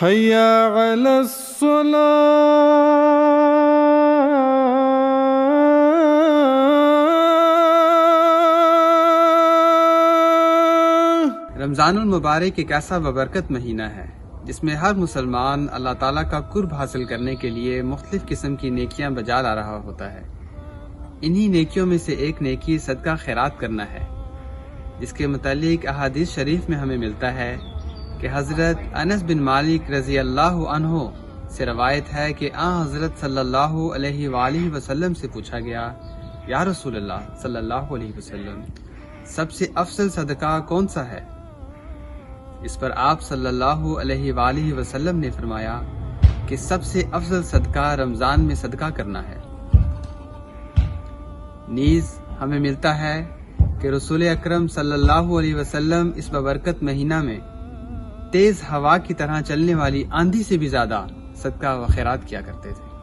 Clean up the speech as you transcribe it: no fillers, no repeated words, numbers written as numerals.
حي على الصلاة۔ رمضان المبارک ایک ایسا ببرکت مہینہ ہے جس میں ہر مسلمان اللہ تعالیٰ کا قرب حاصل کرنے کے لیے مختلف قسم کی نیکیاں بجا لا رہا ہوتا ہے۔ انہی نیکیوں میں سے ایک نیکی صدقہ خیرات کرنا ہے، جس کے متعلق احادیث شریف میں ہمیں ملتا ہے کہ حضرت انس بن مالک رضی اللہ عنہ سے روایت ہے کہ حضرت صلی اللہ علیہ وآلہ وسلم سے پوچھا گیا، یا رسول اللہ صلی اللہ علیہ وسلم، سب سے افضل صدقہ کون سا ہے؟ اس پر آپ صلی اللہ علیہ وآلہ وسلم نے فرمایا کہ سب سے افضل صدقہ رمضان میں صدقہ کرنا ہے۔ نیز ہمیں ملتا ہے کہ رسول اکرم صلی اللہ علیہ وسلم اس ببرکت مہینہ میں تیز ہوا کی طرح چلنے والی آندھی سے بھی زیادہ صدقہ و خیرات کیا کرتے تھے۔